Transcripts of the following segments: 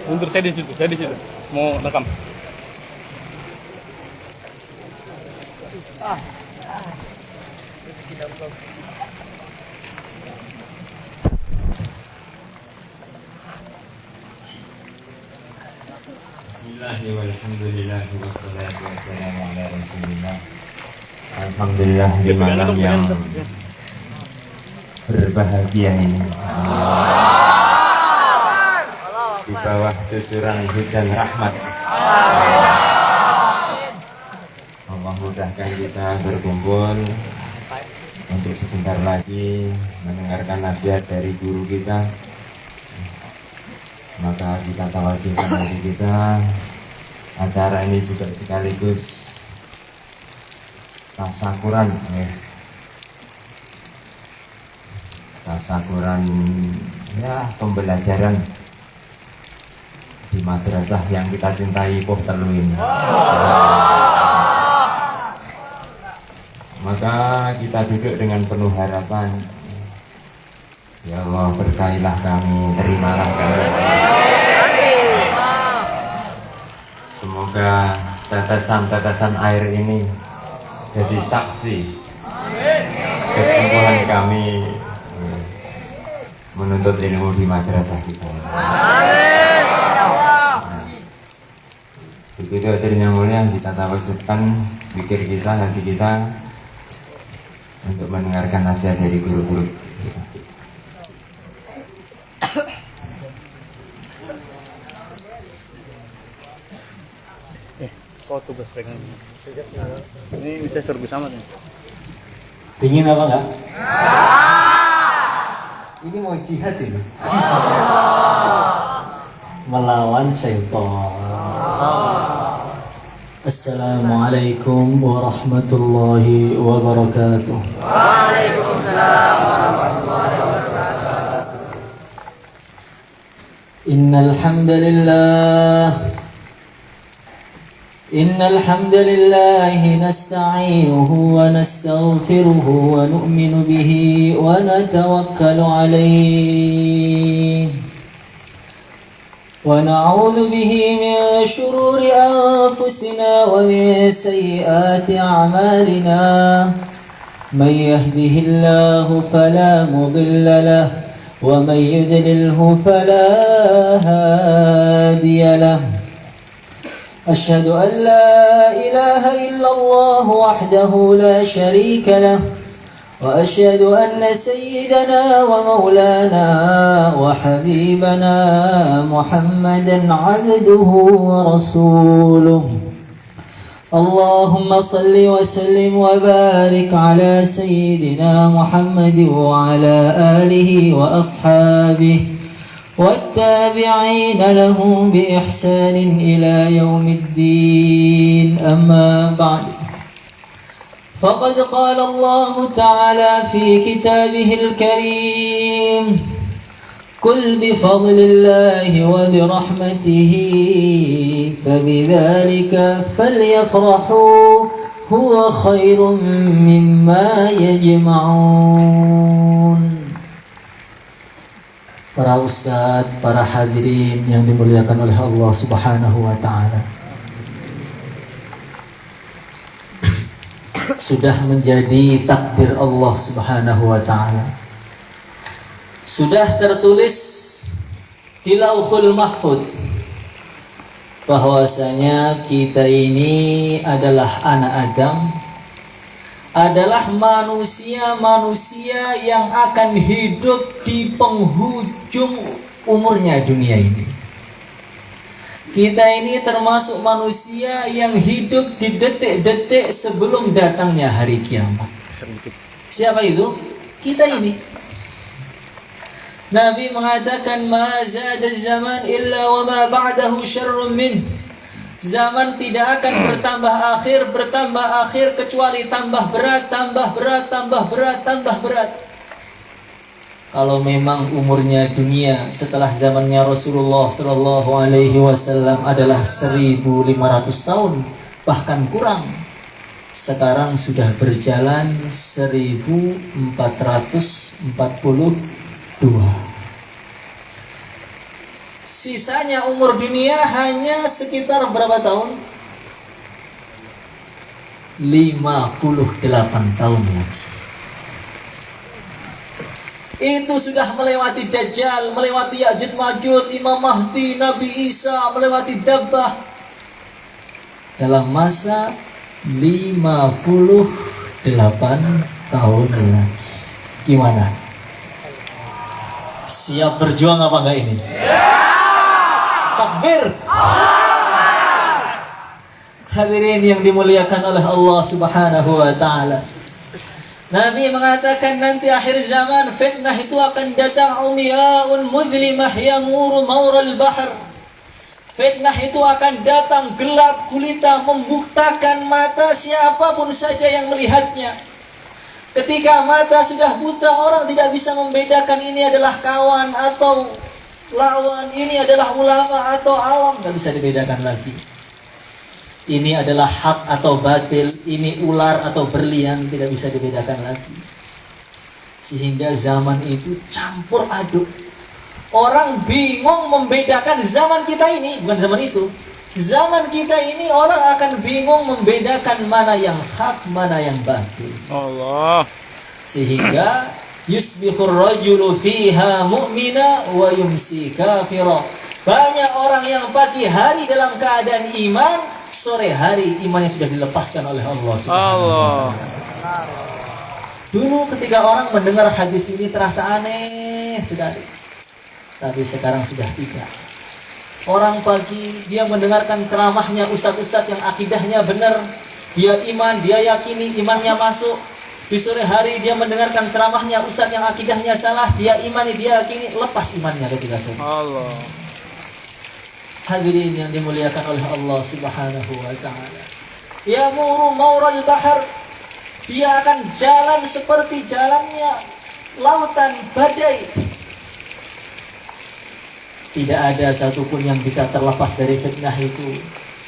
Mundur, saya di situ, mau rekam. Walhamdulillah wassalatu wassalamu ala Rasulillah. Alhamdulillah di malam yang berbahagia ini, di bawah cucuran hujan rahmat, Allah mudahkan kita berkumpul untuk sebentar lagi mendengarkan nasihat dari guru kita. Maka kita tawajihkan hati kita. Acara ini juga sekaligus tasakuran, tasakuran ya, pembelajaran di madrasah yang kita cintai, Poh Teluin. Maka kita duduk dengan penuh harapan. Ya Allah, berkailah kami, terimalah kami. Semoga tetesan-tetesan air ini jadi saksi kesungguhan kami menuntut ilmu di madrasah kita. Begitu hadirin yang mulia, kita tawajudkan pikir kita, hati kita untuk mendengarkan nasihat dari guru-guru kita. Kau tugas pegang ini bisa suruh sama nih. Dingin apa enggak? Ini mau jihad ini. Melawan syaitan. Assalamualaikum warahmatullahi wabarakatuh. Waalaikumsalam warahmatullahi wabarakatuh. Innal hamdalillah Innal hamdalillahi nasta'inuhu wa nastaghfiruhu wa nu'minu bihi wa natawakkalu alayhi wa na'udzu bihi min shururi anfusina wa min sayyiati a'malina man yahdihillahu fala mudilla lahu wa man yudlilhu fala hadiya lahu. أشهد أن لا إله إلا الله وحده لا شريك له وأشهد أن سيدنا ومولانا وحبيبنا محمدا عبده ورسوله. اللهم صل وسلم وبارك على سيدنا محمد وعلى آله وأصحابه والتابعين لهم بإحسان إلى يوم الدين. أما بعد، فقد قال الله تعالى في كتابه الكريم: قل بفضل الله وبرحمته فبذلك فليفرحوا هو خير مما يجمعون. Para ustadz, para hadirin yang dimuliakan oleh Allah Subhanahu wa Ta'ala, sudah menjadi takdir Allah Subhanahu wa Ta'ala, sudah tertulis di Lauhul Mahfuz bahwasanya kita ini adalah anak Adam, adalah manusia-manusia yang akan hidup di penghujung umurnya dunia ini. Kita ini termasuk manusia yang hidup di detik-detik sebelum datangnya hari kiamat. Siapa itu? Kita ini. Nabi mengatakan, "Ma zada zaman illa wa ma ba'dahu syarrun min." Zaman tidak akan bertambah akhir kecuali tambah berat, tambah berat, tambah berat, tambah berat. Kalau memang umurnya dunia setelah zamannya Rasulullah Sallallahu Alaihi Wasallam adalah 1.500 tahun, bahkan kurang. Sekarang sudah berjalan 1442. Sisanya umur dunia hanya sekitar berapa tahun? 58 tahun lagi. Itu sudah melewati Dajjal, melewati Ya'juj Ma'juj, Imam Mahdi, Nabi Isa, melewati Dabbah. dalam masa 58 tahun lagi. Gimana? Siap berjuang apa enggak ini? Takbir. Hadirin yang dimuliakan oleh Allah Subhanahu wa taala. Nabi mengatakan nanti akhir zaman fitnah itu akan datang umyaun mudlimah yamuru maural bahr. Fitnah itu akan datang gelap gulita membutakan mata siapapun saja yang melihatnya. Ketika mata sudah buta, orang tidak bisa membedakan ini adalah kawan atau lawan, ini adalah ulama atau awam, nggak bisa dibedakan lagi. Ini adalah hak atau batil, ini ular atau berlian, tidak bisa dibedakan lagi. Sehingga zaman itu campur aduk. Orang bingung membedakan zaman kita ini, bukan zaman itu. Zaman kita ini orang akan bingung membedakan mana yang hak, mana yang batil. Allah. Sehingga yusbihur rajulu fiha mu'mina wa yumsi kafira. Banyak orang yang pagi hari dalam keadaan iman, sore hari imannya sudah dilepaskan oleh Allah Subhanahu wa taala. Dulu ketika orang mendengar hadis ini terasa aneh sekali. Tapi sekarang sudah tidak. Orang pagi dia mendengarkan ceramahnya ustadz-ustadz yang akidahnya benar, dia iman, dia yakini imannya masuk. Di sore hari dia mendengarkan ceramahnya ustadz yang akidahnya salah, dia imani, dia yakini, lepas imannya ketika sore. Allah. Hadirin yang dimuliakan oleh Allah Subhanahu wa taala. Yamuru maural bahar. Dia akan jalan seperti jalannya lautan badai. Tidak ada satupun yang bisa terlepas dari fitnah itu.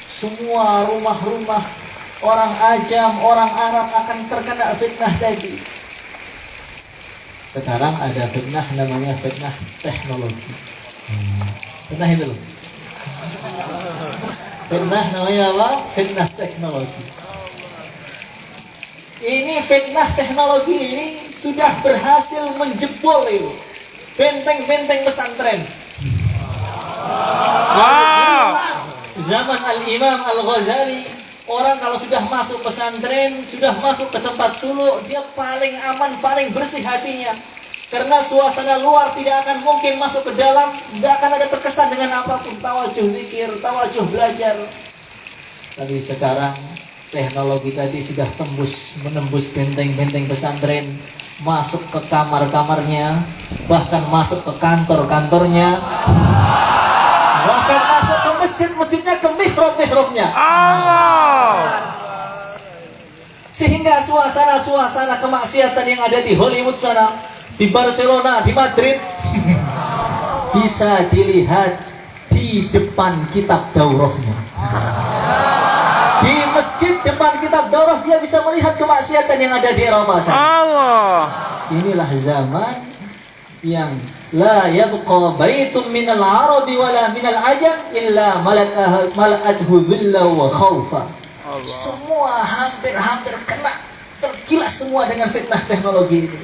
Semua rumah-rumah orang Ajam, orang Arab akan terkena fitnah tadi. Sekarang ada fitnah namanya fitnah teknologi. Fitnah itu loh. Fitnah namanya apa? Fitnah teknologi. Ini fitnah teknologi ini sudah berhasil menjebol itu benteng-benteng pesantren. Zaman Al-Imam Al-Ghazali, orang kalau sudah masuk pesantren, sudah masuk ke tempat suluk, dia paling aman, paling bersih hatinya. Karena suasana luar tidak akan mungkin masuk ke dalam, tidak akan ada terkesan dengan apapun, tawajuh zikir, tawajuh belajar. Tapi sekarang teknologi tadi sudah menembus benteng-benteng pesantren, masuk ke kamar-kamarnya, bahkan masuk ke kantor-kantornya, bahkan masuk ke masjid-masjidnya, ke mihrab-mihrabnya. Sehingga suasana-suasana kemaksiatan yang ada di Hollywood sana, di Barcelona, di Madrid bisa dilihat di depan kitab daurahnya. Di masjid depan kitab daurah dia bisa melihat kemaksiatan yang ada di Eropa sana. Allah. Inilah zaman yang la yabqa baitun minal arabi wala minal ajam illa mala'athu dhilla wa khawfa. Semua hampir kena, tergilas semua dengan fitnah teknologi ini.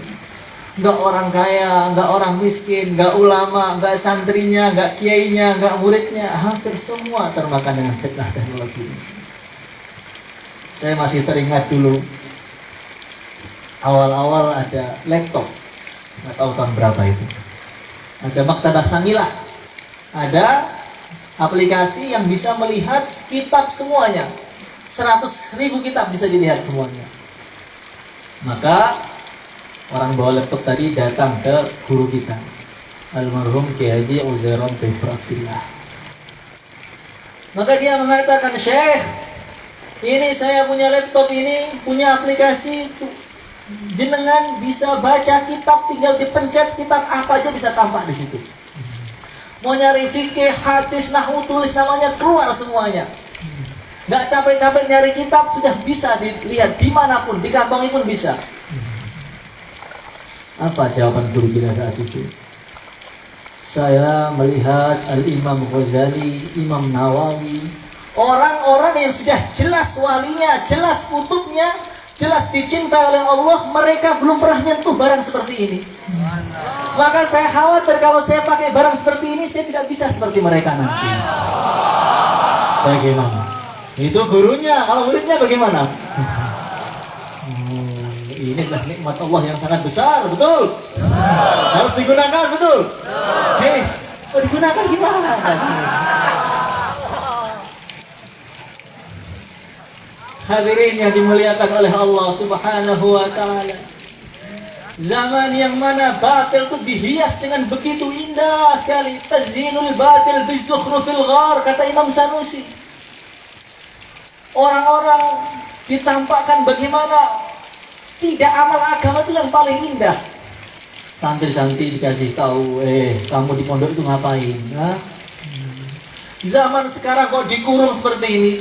Enggak orang kaya, enggak orang miskin, enggak ulama, enggak santrinya, enggak kiainya, enggak muridnya, hampir semua termakan dengan fitnah teknologi ini. Saya masih teringat dulu awal-awal ada laptop, nggak tahu tahun berapa itu. Ada Maktabah Samilah, ada aplikasi yang bisa melihat kitab semuanya, 100.000 kitab bisa dilihat semuanya. Maka orang bawa laptop tadi datang ke guru kita, almarhum Kiai Haji Uzairon Abdillah. Maka dia mengatakan, Syekh, ini saya punya laptop ini, punya aplikasi, jenengan bisa baca kitab, tinggal dipencet kitab apa aja bisa tampak di situ. Mau nyari fikih, hadis, nahwu, tulis namanya, keluar semuanya. Nggak capek-capek nyari kitab, sudah bisa dilihat dimanapun, di kantongi pun bisa. Apa jawaban guru kita saat itu? Saya melihat Al-Imam Ghazali, Imam Nawawi, orang-orang yang sudah jelas walinya, jelas kutubnya, jelas dicintai oleh Allah, mereka belum pernah nyentuh barang seperti ini. Maka saya khawatir kalau saya pakai barang seperti ini, saya tidak bisa seperti mereka nanti. Bagaimana? Itu gurunya. Kalau muridnya bagaimana? Ini adalah nikmat Allah yang sangat besar, betul? Harus digunakan, betul? Hei, digunakan gimana? Hadirin yang dimuliakan oleh Allah Subhanahu wa Ta'ala, zaman yang mana batil itu dihias dengan begitu indah sekali. Tazinul batil bizukhrufil ghar, kata Imam Sanusi. Orang-orang ditampakkan bagaimana tidak amal agama itu yang paling indah. Santri-santri dikasih tahu, kamu di pondok itu ngapain? Hah? Zaman sekarang kok dikurung seperti ini,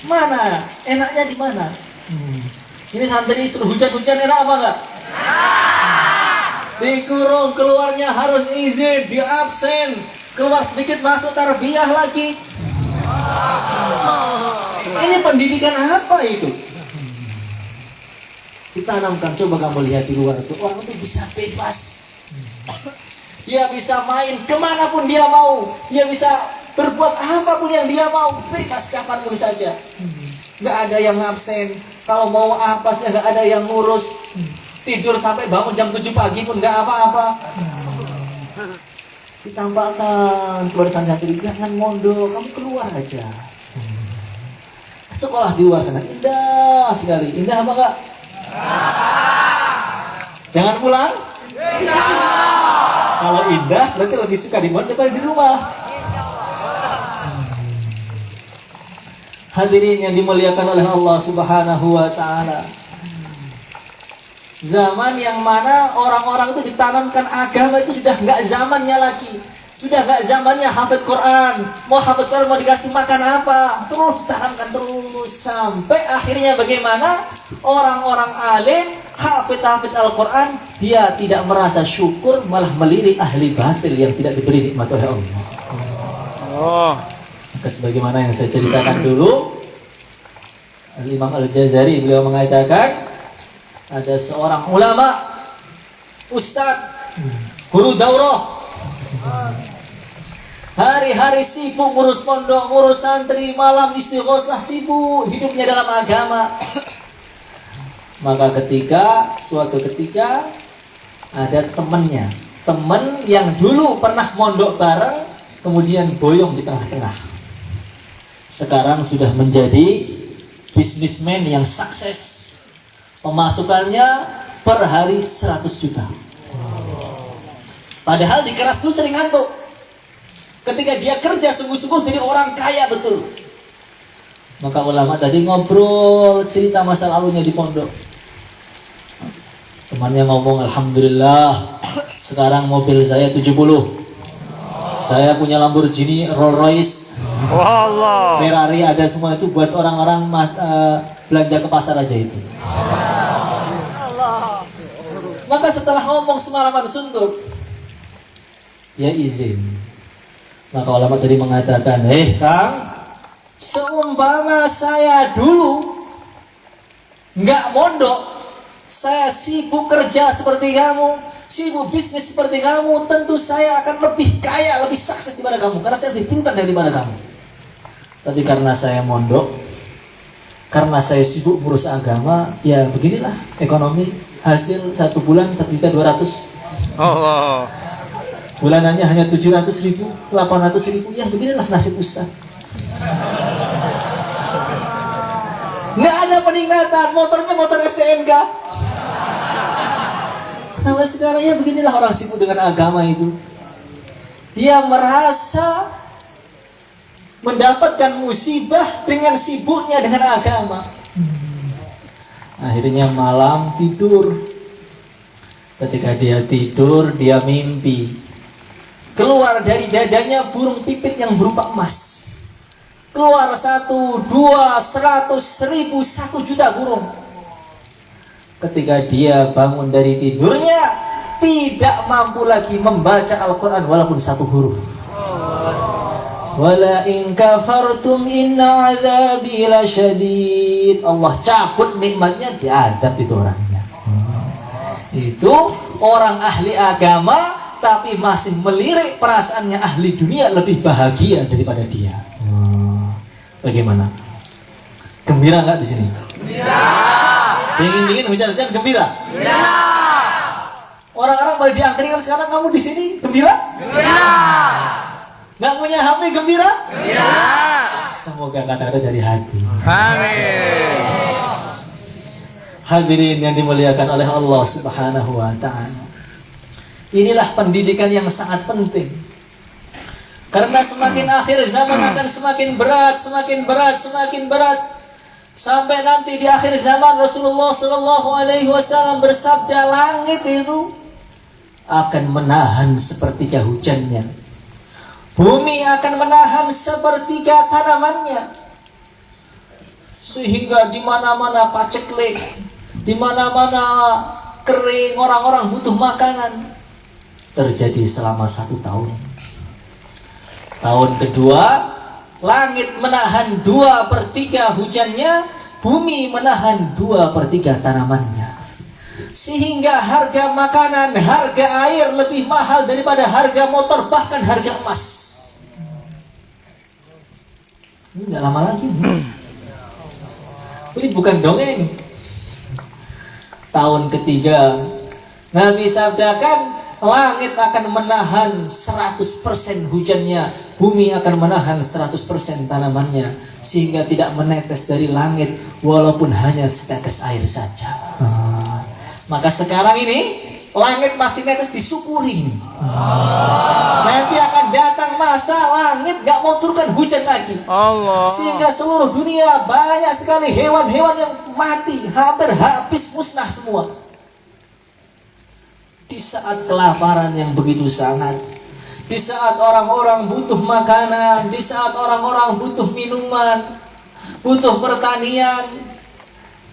mana enaknya di mana? Ini santri suruh hujan-hujan enak apa enggak? Dikurung, keluarnya harus izin, di absen, keluar sedikit masuk tarbiyah lagi. Ini pendidikan apa itu? Ditanamkan, coba kamu lihat di luar itu, orang itu bisa bebas. Dia bisa main kemanapun dia mau, dia bisa berbuat apapun yang dia mau, bebas kapanpun saja. Nggak ada yang absen, kalau mau apa sih nggak ada yang ngurus. Tidur sampai bangun jam 7 pagi pun nggak apa-apa. Ditampakkan kepada santri, jangan mondok, kamu keluar aja. Sekolah di luar sana indah sekali, indah apa enggak? Jangan pulang? Kalau indah berarti lebih suka di mana daripada di rumah. Hadirin yang dimuliakan oleh Allah Subhanahu wa Ta'ala, zaman yang mana orang-orang itu ditanamkan agama itu sudah nggak zamannya lagi. Sudah nggak zamannya hafid Quran. Mau hafid Quran mau dikasih makan apa, terus tanamkan terus sampai akhirnya bagaimana? Orang-orang alim hafid Al-Quran, dia tidak merasa syukur, malah melirik ahli batil yang tidak diberi nikmat oleh Allah. Maka sebagaimana yang saya ceritakan dulu, Al-Imam Al-Jazari beliau mengatakan ada seorang ulama, ustadz, guru daurah, hari-hari sibuk ngurus pondok, ngurus santri, malam istighosah, sibuk hidupnya dalam agama. Maka suatu ketika ada temannya, teman yang dulu pernah mondok bareng, kemudian boyong di tengah-tengah. Sekarang sudah menjadi bisnismen yang sukses. Pemasukannya per hari 100 juta. Padahal di keras dulu sering ngantuk. Ketika dia kerja sungguh-sungguh jadi orang kaya betul. Maka ulama tadi ngobrol cerita masa lalunya di pondok. Temannya ngomong, alhamdulillah sekarang mobil saya 70. Saya punya Lamborghini, Rolls Royce, Ferrari, ada semua. Itu buat orang-orang belanja ke pasar aja itu. Maka setelah ngomong semalaman suntuk, dia izin. Maka ulama tadi mengatakan, Kang, seumpama saya dulu nggak mondok, saya sibuk kerja seperti kamu, sibuk bisnis seperti kamu, tentu saya akan lebih kaya, lebih sukses daripada kamu, karena saya lebih pintar daripada kamu. Tapi karena saya mondok, karena saya sibuk ngurus agama, ya beginilah ekonomi. Hasil 1 bulan 1.200.000. Allah. Bulanannya hanya 700.000, 800.000. Ya beginilah nasib ustaz. Nggak ada peningkatan, motornya motor STNK. Sampai sekarang ya beginilah orang sibuk dengan agama itu. Dia merasa mendapatkan musibah dengan sibuknya dengan agama. Akhirnya malam tidur. Ketika dia tidur, dia mimpi. Keluar dari dadanya burung pipit yang berupa emas. Keluar 1, 2, 100, 1000, 1 juta burung. Ketika dia bangun dari tidurnya, tidak mampu lagi membaca Al-Quran walaupun 1 huruf. Wala in kafartum inna azabi lasyadid. Allah cabut nikmatnya, diadab itu orangnya. Itu orang ahli agama tapi masih melirik perasaannya ahli dunia lebih bahagia daripada dia. Bagaimana? Gembira nggak di sini? Gembira. Dingin hujan-hujan gembira? Gembira. Orang-orang pada diangkringan sekarang, kamu di sini gembira? Gembira. Nggak punya HP gembira? Gembira. Semoga kata-kata dari hati. Amin. Hadirin yang dimuliakan oleh Allah Subhanahu wa Ta'ala. Inilah pendidikan yang sangat penting. Karena semakin akhir zaman akan semakin berat, semakin berat, semakin berat. Sampai nanti di akhir zaman Rasulullah Shallallahu Alaihi Wasallam bersabda, langit itu akan menahan sepertiga hujannya, bumi akan menahan sepertiga tanamannya, sehingga di mana-mana paceklik, di mana-mana kering, orang-orang butuh makanan. Terjadi selama 1 tahun. Tahun kedua, langit menahan 2/3 hujannya, bumi menahan 2/3 tanamannya. Sehingga harga makanan, harga air lebih mahal daripada harga motor, bahkan harga emas. Ini nggak lama lagi. Ini bukan dongeng. Tahun ketiga, Nabi sabdakan, langit akan menahan 100% hujannya, bumi akan menahan 100% tanamannya, sehingga tidak menetes dari langit walaupun hanya setetes air saja. Maka sekarang ini langit masih netes, disyukuri. Nanti akan datang masa langit gak mau turunkan hujan lagi. Allah. Sehingga seluruh dunia banyak sekali hewan-hewan yang mati, hampir habis musnah semua. Di saat kelaparan yang begitu sangat, di saat orang-orang butuh makanan, di saat orang-orang butuh minuman, butuh pertanian,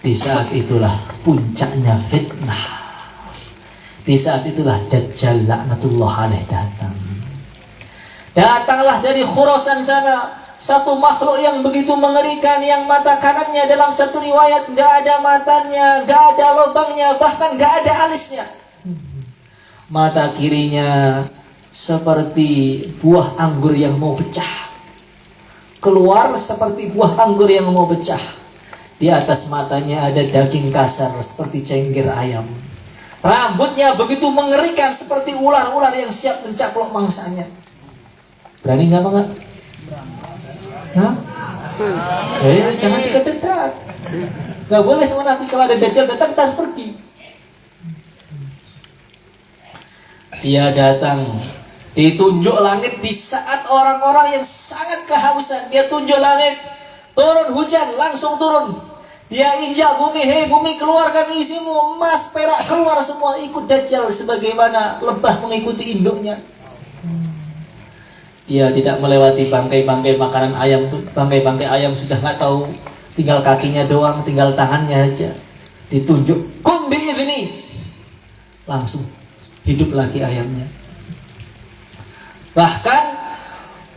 di saat itulah puncaknya fitnah. Di saat itulah Dajjal laknatullah alaih datang. Datanglah dari Khurasan sana satu makhluk yang begitu mengerikan, yang mata kanannya dalam satu riwayat gak ada matanya, gak ada lubangnya, bahkan gak ada alisnya. Mata kirinya seperti buah anggur yang mau pecah, keluar seperti buah anggur yang mau pecah. Di atas matanya ada daging kasar seperti cengkir ayam. Rambutnya begitu mengerikan seperti ular-ular yang siap mencaplok mangsanya. Berani nggak banget? Hah? Jangan dekat-dekat. Gak boleh sama Nabi, kalau ada Dajjal datang kita harus pergi. Dia datang, ditunjuk langit di saat orang-orang yang sangat kehausan. Dia tunjuk langit, turun hujan, langsung turun. Dia injak bumi, hei bumi keluarkan isimu, emas, perak, keluar semua, ikut Dajjal sebagaimana lebah mengikuti induknya. Dia tidak melewati bangkai-bangkai makanan ayam, bangkai-bangkai ayam sudah nggak tahu, tinggal kakinya doang, tinggal tangannya aja. Ditunjuk, kum bi'idhni, langsung hidup lagi ayamnya. Bahkan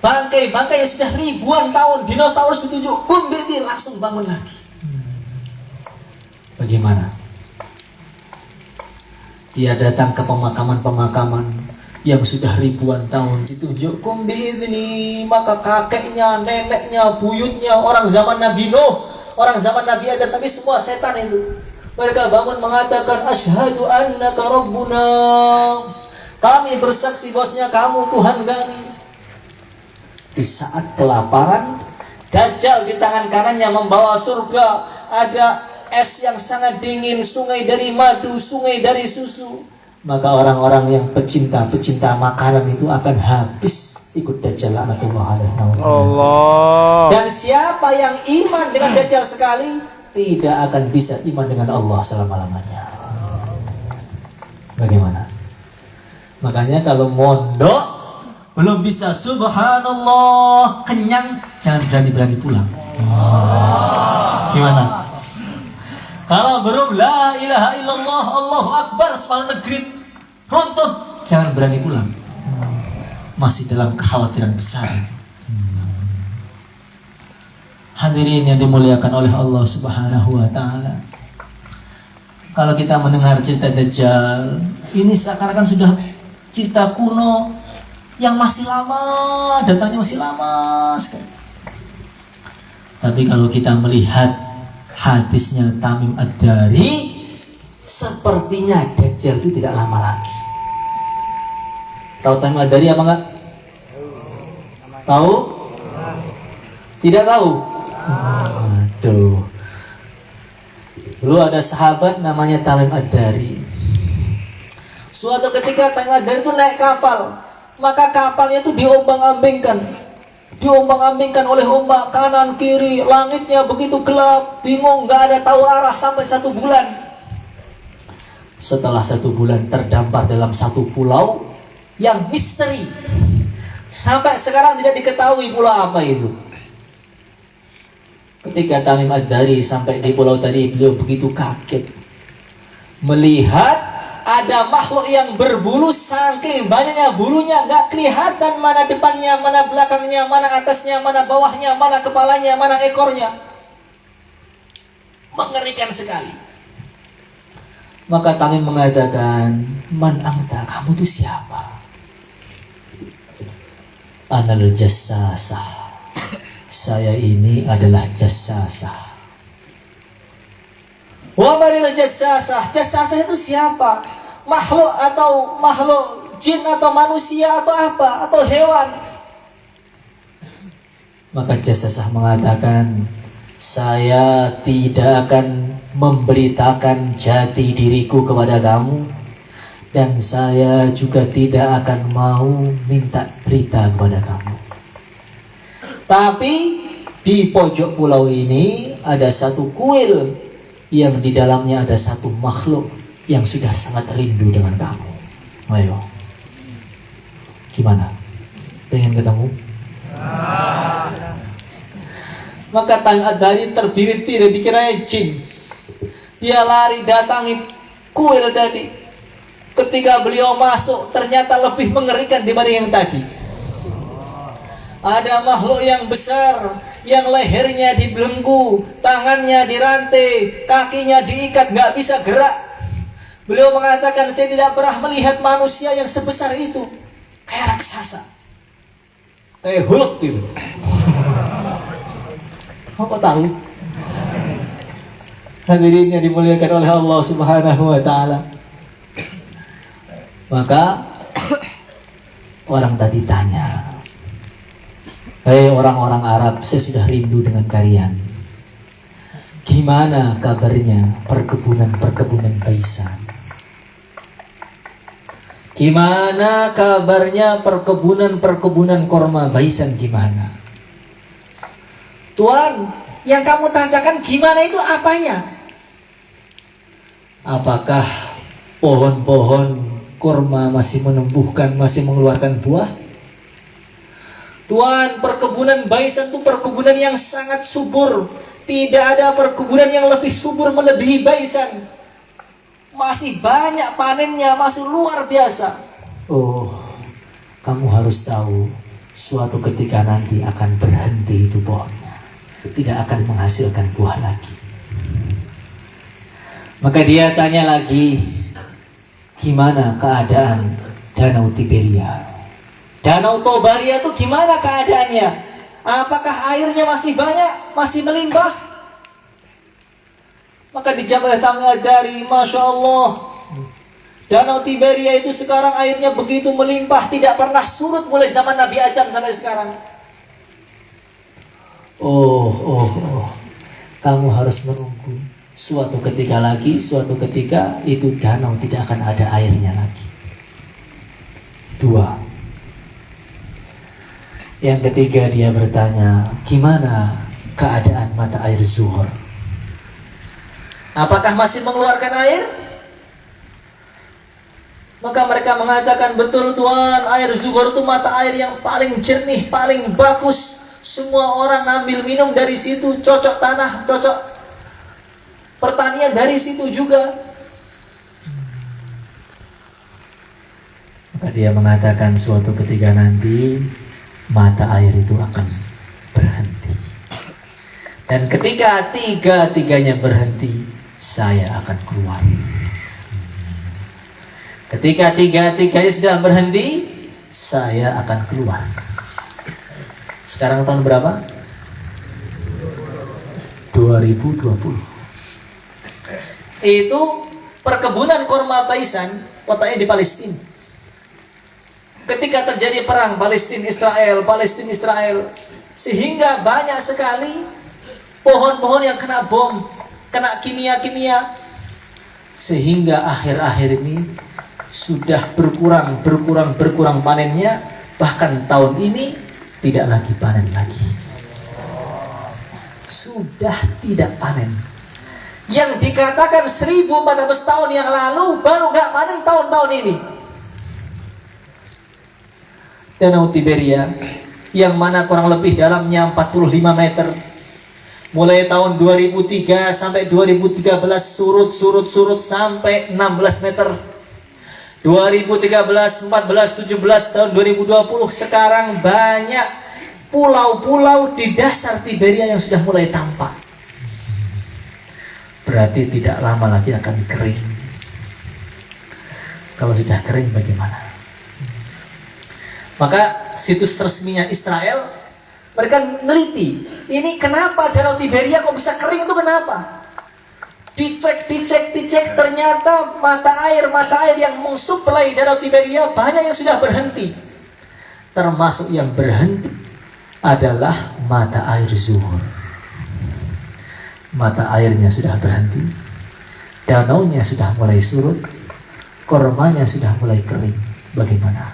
bangkai-bangkai yang sudah ribuan tahun, dinosaurus ditunjuk, kum bi'idhni, langsung bangun lagi. Bagaimana? Dia datang ke pemakaman-pemakaman yang sudah ribuan tahun, ditunjuk kum bi'idhni, maka kakeknya, neneknya, buyutnya, orang zaman Nabi Nuh, orang zaman Nabi Adam, tapi semua setan itu. Mereka bangun mengatakan, asyhadu annaka rabbuna, kami bersaksi bosnya kamu Tuhan kami. Di saat kelaparan, Dajjal di tangan kanannya membawa surga, ada es yang sangat dingin, sungai dari madu, sungai dari susu. Maka orang-orang yang pecinta-pecinta makanan itu akan habis ikut Dajjal laknatullah alaihi. Allah. Dan siapa yang iman dengan Dajjal sekali, tidak akan bisa iman dengan Allah selama-lamanya. Bagaimana? Makanya kalau mondok belum bisa subhanallah kenyang, jangan berani-berani pulang. Gimana? Kalau belum la ilaha illallah Allahu akbar separuh negeri runtuh, jangan berani pulang. Masih dalam kekhawatiran besar. Hadirin yang dimuliakan oleh Allah Subhanahu wa Ta'ala, kalau kita mendengar cerita Dajjal, ini seakan-akan sudah cerita kuno yang masih lama, datangnya masih lama sekali. Tapi kalau kita melihat hadisnya Tamim Ad-Dari, sepertinya Dajjal itu tidak lama lagi. Tahu Tamim Ad-Dari apa enggak? Tahu? Tidak tahu? Aduh. Dulu ada sahabat namanya Tamim Ad-Dari. Suatu ketika Tamim Ad-Dari itu naik kapal, maka kapalnya itu diombang-ambingkan oleh ombak kanan kiri, langitnya begitu gelap, bingung, nggak ada tahu arah sampai 1 bulan. Setelah 1 bulan terdampar dalam satu pulau yang misteri, sampai sekarang tidak diketahui pulau apa itu. Ketika Tamim Ad-Dari sampai di pulau tadi, beliau begitu kaget melihat ada makhluk yang berbulu, saking banyaknya bulunya nggak kelihatan mana depannya, mana belakangnya, mana atasnya, mana bawahnya, mana kepalanya, mana ekornya. Mengerikan sekali. Maka Tamim mengatakan, "Man anta, kamu itu siapa?" "Anal jassasah." Saya ini adalah jassasah. Wa manil jassasah? Jassasah itu siapa? Makhluk atau makhluk jin atau manusia atau apa? Atau hewan? Maka jassasah mengatakan, saya tidak akan memberitakan jati diriku kepada kamu, dan saya juga tidak akan mau minta berita kepada kamu. Tapi di pojok pulau ini ada satu kuil yang di dalamnya ada satu makhluk yang sudah sangat rindu dengan kamu. Ayo, gimana? Pengen ketemu? Maka Tamim Ad-Dari terbirit-birit, dikiranya jin. Dia lari datangi kuil tadi. Ketika beliau masuk, ternyata lebih mengerikan dibanding yang tadi. Ada makhluk yang besar, yang lehernya dibelenggu, tangannya dirantai, kakinya diikat, nggak bisa gerak. Beliau mengatakan, saya tidak pernah melihat manusia yang sebesar itu. Kayak raksasa, kayak Hulk gitu. Kamu tahu? Hadirin yang dimuliakan oleh Allah Subhanahu wa Ta'ala. Maka orang tadi tanya, "Hei orang-orang Arab, saya sudah rindu dengan kalian. Gimana kabarnya perkebunan-perkebunan Baisan? Gimana kabarnya perkebunan-perkebunan korma Baisan gimana?" "Tuan, yang kamu tanyakan gimana itu apanya? Apakah pohon-pohon korma masih menumbuhkan, masih mengeluarkan buah?" "Tuan, perkebunan Baisan itu perkebunan yang sangat subur. Tidak ada perkebunan yang lebih subur melebihi Baisan. Masih banyak panennya, masih luar biasa." "Oh, kamu harus tahu, suatu ketika nanti akan berhenti itu pohonnya. Tidak akan menghasilkan buah lagi." Maka dia tanya lagi, "Gimana keadaan Danau Tiberia? Danau Tobaria itu gimana keadaannya? Apakah airnya masih banyak, masih melimpah?" Maka dijawab oleh Tamim Ad-Dari, "Masya Allah, Danau Tiberia itu sekarang airnya begitu melimpah, tidak pernah surut mulai zaman Nabi Adam sampai sekarang." Oh, kamu harus menunggu. Suatu ketika lagi, suatu ketika itu danau tidak akan ada airnya lagi. 2. Yang ketiga dia bertanya, "Gimana keadaan mata air Zuhur? Apakah masih mengeluarkan air?" Maka mereka mengatakan, "Betul Tuan, air Zuhur itu mata air yang paling jernih, paling bagus. Semua orang ambil minum dari situ, cocok tanah, cocok pertanian dari situ juga." Maka dia mengatakan, suatu ketika nanti mata air itu akan berhenti. Dan ketika tiga-tiganya berhenti, saya akan keluar. Ketika tiga-tiganya sudah berhenti, saya akan keluar. Sekarang tahun berapa? 2021. 2020. Itu perkebunan korma Baisan letaknya di Palestina. Ketika terjadi perang Palestina-Israel, sehingga banyak sekali pohon-pohon yang kena bom, kena kimia-kimia, sehingga akhir-akhir ini sudah berkurang panennya. Bahkan tahun ini tidak lagi panen lagi. Sudah tidak panen. Yang dikatakan 1400 tahun yang lalu baru nggak panen tahun-tahun ini. Danau Tiberia yang mana kurang lebih dalamnya 45 meter. Mulai tahun 2003 sampai 2013 surut sampai 16 meter. 2013, 14, 17, tahun 2020 sekarang banyak pulau-pulau di dasar Tiberia yang sudah mulai tampak. Berarti tidak lama lagi akan kering. Kalau sudah kering bagaimana? Maka situs resminya Israel, mereka meneliti, ini kenapa Danau Tiberia kok bisa kering, itu kenapa? Dicek, ternyata mata air yang mensuplai Danau Tiberia banyak yang sudah berhenti. Termasuk yang berhenti adalah mata air Zuhur. Mata airnya sudah berhenti, danaunya sudah mulai surut, kormanya sudah mulai kering. Bagaimana?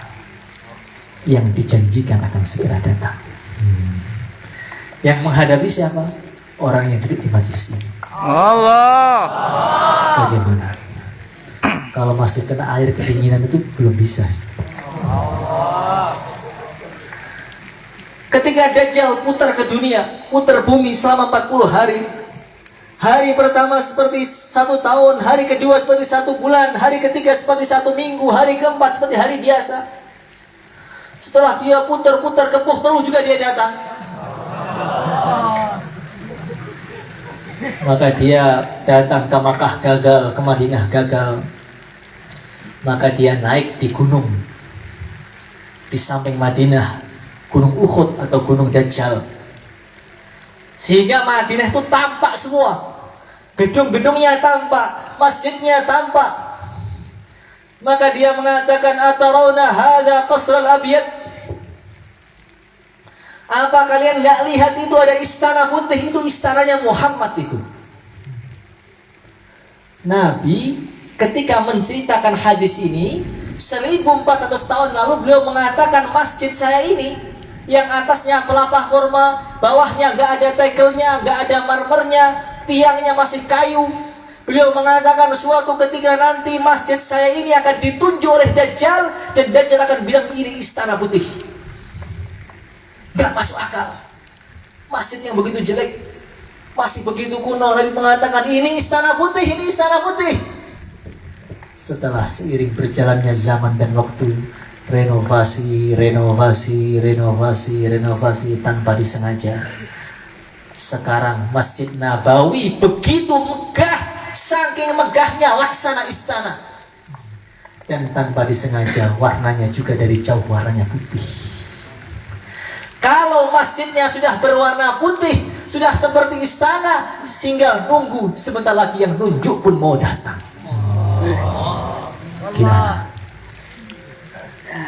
Yang dijanjikan akan segera datang. Yang menghadapi siapa? Orang yang duduk di majelis ini. Allah. Bagaimana? Kalau masih kena air kedinginan itu belum bisa. Ketika Dajjal putar ke dunia, putar bumi selama 40 hari. Hari pertama seperti 1 tahun, hari kedua seperti 1 bulan, hari ketiga seperti 1 minggu, hari keempat seperti hari biasa. Setelah dia putar-putar ke Puhtelu juga dia datang. Maka dia datang ke Makkah gagal, ke Madinah gagal. Maka dia naik di gunung di samping Madinah, Gunung Uhud atau Gunung Dajjal. Sehingga Madinah itu tampak semua. Gedung-gedungnya tampak, masjidnya tampak. Maka dia mengatakan, atarawna hadza qasral abyad. Apa kalian nggak lihat itu ada istana putih? Itu istananya Muhammad itu. Nabi ketika menceritakan hadis ini 1400 tahun lalu beliau mengatakan, masjid saya ini yang atasnya pelapah kurma, bawahnya nggak ada tegelnya, nggak ada marmernya, tiangnya masih kayu. Beliau mengatakan suatu ketika nanti masjid saya ini akan ditunjuk oleh Dajjal, dan Dajjal akan bilang ini istana putih. Gak masuk akal. Masjid yang begitu jelek, masih begitu kuno, Nabi mengatakan ini istana putih, ini istana putih. Setelah seiring berjalannya zaman dan waktu, renovasi tanpa disengaja. Sekarang Masjid Nabawi begitu megah, saking megahnya laksana istana. Dan tanpa disengaja warnanya juga dari jauh warnanya putih. Kalau masjidnya sudah berwarna putih, sudah seperti istana, tinggal nunggu sebentar lagi yang nunjuk pun mau datang. Gimana?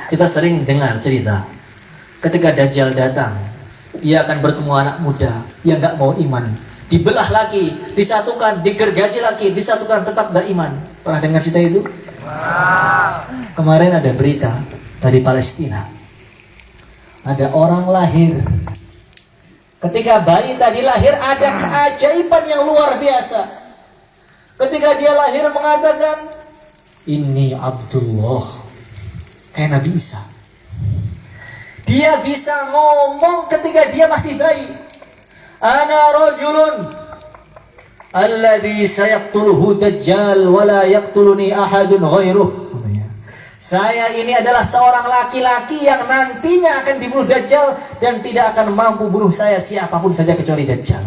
Kita sering dengar cerita ketika Dajjal datang, dia akan bertemu anak muda yang gak mau iman, dibelah lagi, disatukan, digergaji lagi, disatukan, tetap gak iman. Pernah dengar cerita itu? Kemarin ada berita dari Palestina, ada orang lahir. Ketika bayi tadi lahir, ada keajaiban yang luar biasa. Ketika dia lahir mengatakan, ini Abdullah, kayak Nabi Isa. Dia bisa ngomong ketika dia masih bayi. Ana rajulun alladhi sayaqtuluhu Dajjal wala yaqtuluni ahadun ghairuh. Saya ini adalah seorang laki-laki yang nantinya akan dibunuh Dajjal, dan tidak akan mampu bunuh saya siapapun saja kecuali Dajjal.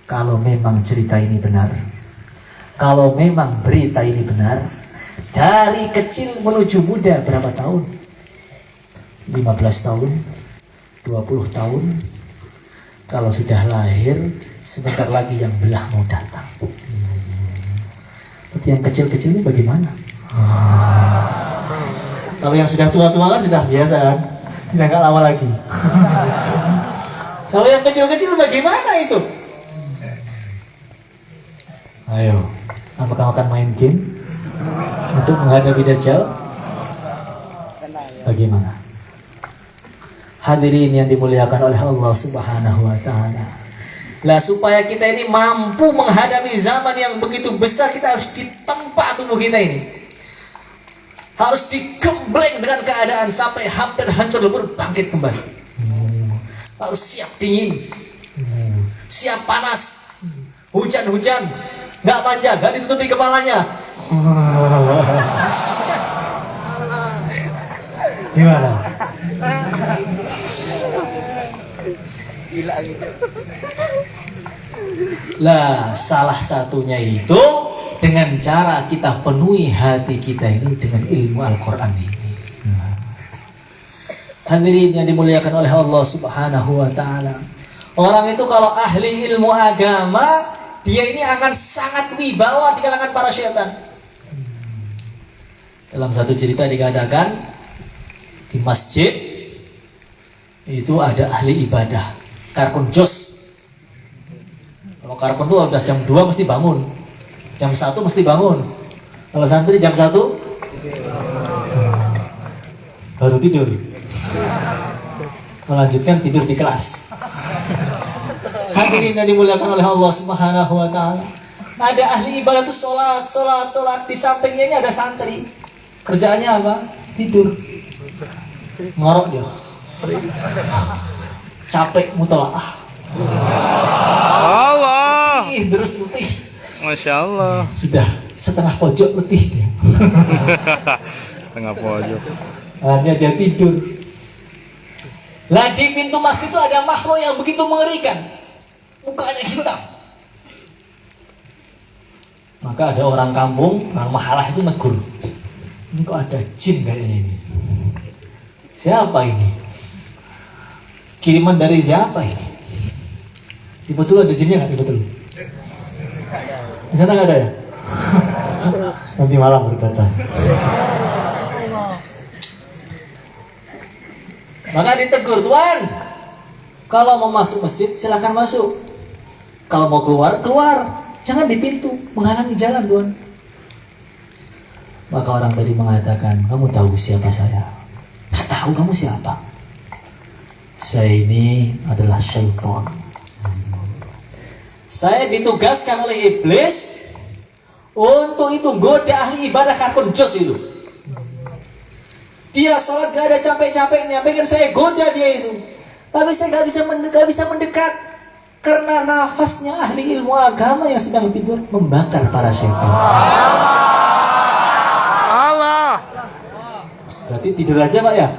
Kalau memang cerita ini benar, kalau memang berita ini benar, dari kecil menuju muda berapa tahun? 15 tahun, 20 tahun, Kalau sudah lahir, sebentar lagi yang belah mau datang. Tapi yang kecil-kecil ini bagaimana? Kalau yang sudah tua-tua kan sudah biasa kan? Sudah nggak lama lagi. Kalau yang kecil-kecil bagaimana itu? Ayo, apakah akan main game untuk menghadapi Dajjal? Bagaimana? Hadirin yang dimuliakan oleh Allah Subhanahu wa Ta'ala. Lah, supaya kita ini mampu menghadapi zaman yang begitu besar, kita harus ditempa tubuh kita ini. Harus digembleng dengan keadaan sampai hampir hancur lebur, bangkit kembali. Harus siap dingin, siap panas, hujan-hujan, nggak manja, nggak ditutupi kepalanya. Gimana? Lah, salah satunya itu dengan cara kita penuhi hati kita ini dengan ilmu Al-Quran ini. Hadirin yang dimuliakan oleh Allah Subhanahu wa Ta'ala. Orang itu kalau ahli ilmu agama, dia ini akan sangat wibawa di kalangan para syaitan. Dalam satu cerita dikatakan, di masjid itu ada ahli ibadah, Karkun Jos. Kalau Karkun itu udah jam 2 mesti bangun, jam 1 mesti bangun. Kalau santri jam 1 baru tidur, melanjutkan tidur di kelas. Hadirin yang dimuliakan oleh Allah Subhanahu wa Ta'ala. Ada ahli ibadah itu sholat. Di sampingnya ini ada santri. Kerjaannya apa? Tidur. Ngorok dia. Capek mutolaah. Allah. Terus letih. Masya Allah. Sudah setengah pojok letih dia. Setengah pojok. Hanya dia tidur. Lah, di pintu masjid itu ada makhluk yang begitu mengerikan. Mukanya hitam. Maka ada orang kampung, orang mahalah itu negur. Ini kok ada jin kayaknya ini. Siapa ini? Kiriman dari siapa ini? Di betul ada jinnya nggak? Di betul? Di sana nggak ada ya? Nanti malam berkata. Maka ditegur, Tuan, kalau mau masuk masjid silahkan masuk. Kalau mau keluar, keluar. Jangan di pintu, menghalangi jalan, Tuan. Maka orang tadi mengatakan, kamu tahu siapa saya? Tak tahu kamu siapa? Saya ini adalah syaitan. Saya ditugaskan oleh iblis untuk itu goda ahli ibadah Karkun Jos itu. Dia sholat gak ada capek-capeknya, pengen saya goda dia itu. Tapi saya gak bisa mendekat. Karena nafasnya ahli ilmu agama yang sedang tidur membakar para syaitan. Allah. Berarti tidur aja Pak ya?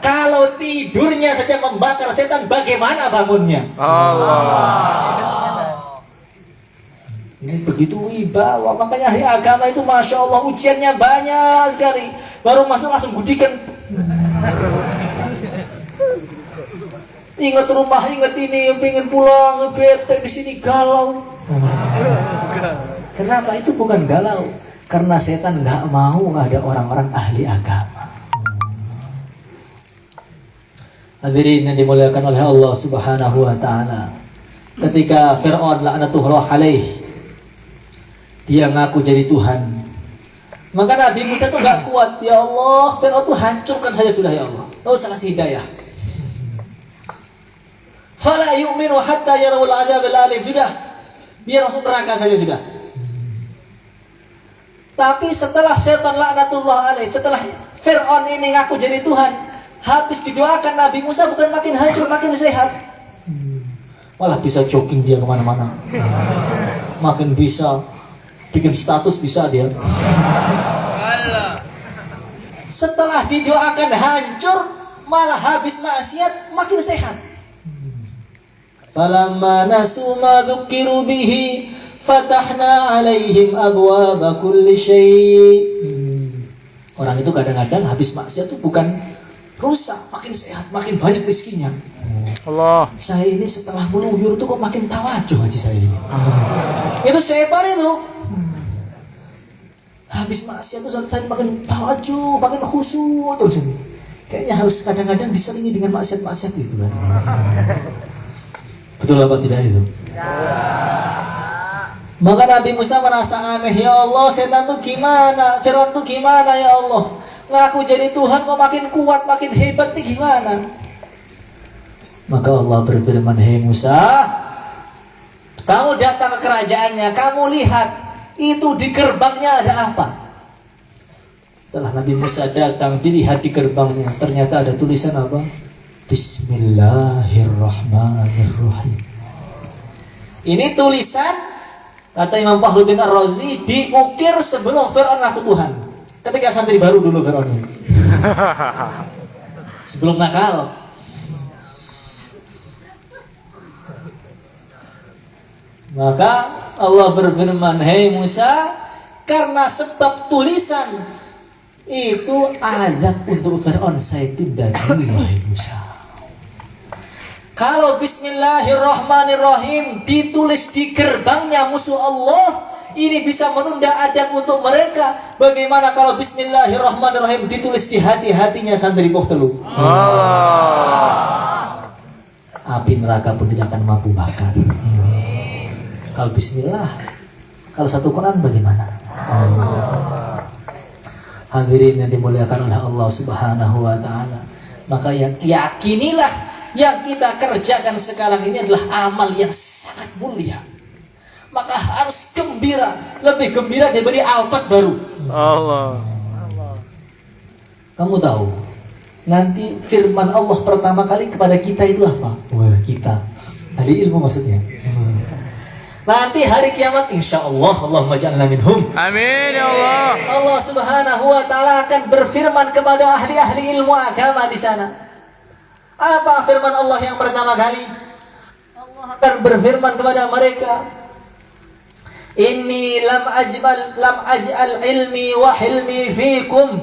Kalau tidurnya saja membakar setan, bagaimana bangunnya? Allah. Ini begitu wibawa. Makanya ahli agama itu Masya Allah ujiannya banyak sekali. Baru masuk langsung gudikan. Ingat rumah, ingat ini, pengen pulang, bete di sini galau. Kenapa? Itu bukan galau. Karena setan nggak mau ada orang-orang ahli agama. Hadirin yang dimuliakan oleh Allah Subhanahu wa Ta'ala. Ketika Fir'aun laknatullah alaih, dia ngaku jadi Tuhan. Maka Nabi Musa itu nggak kuat. Ya Allah, Fir'aun itu hancurkan saja sudah ya Allah. Nggak usah kasih hidayah. Fala yu'minu hatta yarawul adzab al-alim. Sudah, biar masuk neraka saja sudah. Tapi setelah syaitan laknatullah alaih, setelah Fir'aun ini ngaku jadi Tuhan, habis didoakan Nabi Musa bukan makin hancur, makin sehat. Malah bisa jogging dia kemana-mana. Makin bisa bikin status, bisa dia. Setelah didoakan hancur, malah habis maksiat makin sehat. Falamma nasu ma dzukiru bihi fatahna alaihim abwaaba kulli syai'. Orang itu kadang-kadang habis maksiat itu bukan rusak, makin sehat, makin banyak rezekinya. Allah. Saya ini setelah meluyur tuh kok makin tawajuh haji saya ini. Itu setan itu. Habis maksiat tuh saya makin tawajuh, makin khusyuk terus ini. Kayaknya harus kadang-kadang diselingi dengan maksiat-maksiat itu kan. Betul apa tidak itu? Maka Nabi Musa merasa aneh, ya Allah, setan tuh gimana? Firaun tuh gimana ya Allah? Ngaku jadi Tuhan kok makin kuat, makin hebat nih gimana? Maka Allah berfirman, hei Musa, kamu datang ke kerajaannya, kamu lihat itu di gerbangnya ada apa? Setelah Nabi Musa datang, dilihat di gerbangnya, ternyata ada tulisan apa? Bismillahirrahmanirrahim. Ini tulisan, kata Imam Fakhruddin Ar-Razi, diukir sebelum Fir'aun ngaku Tuhan. Ketika santri baru dulu Fir'aun ini. Sebelum nakal. Maka Allah berfirman, hei Musa, karena sebab tulisan itu adab untuk Fir'aun saya tunda dulu, wahai Musa. Kalau Bismillahirrahmanirrahim ditulis di gerbangnya musuh Allah, ini bisa menunda adab untuk mereka. Bagaimana kalau Bismillahirrahmanirrahim ditulis di hati-hatinya santri Pohtelu? Api neraka pun tidak akan mampu bakar. Kalau Bismillah, kalau satu Quran bagaimana? Hadirin yang dimuliakan oleh Allah Subhanahu wa Ta'ala, maka yakinilah yang kita kerjakan sekarang ini adalah amal yang sangat mulia. Maka harus gembira, lebih gembira diberi Alphard baru. Allah. Kamu tahu, nanti firman Allah pertama kali kepada kita itu apa? Wah, kita ahli ilmu maksudnya. Nanti hari kiamat insya Allah, Allahumma ja'alna minhum. Amin ya Allah. Allah Subhanahu wa Ta'ala akan berfirman kepada ahli-ahli ilmu agama di sana. Apa firman Allah yang pertama kali? Allah akan berfirman kepada mereka, Inni lam aj'al ilmi wa hilmi fikum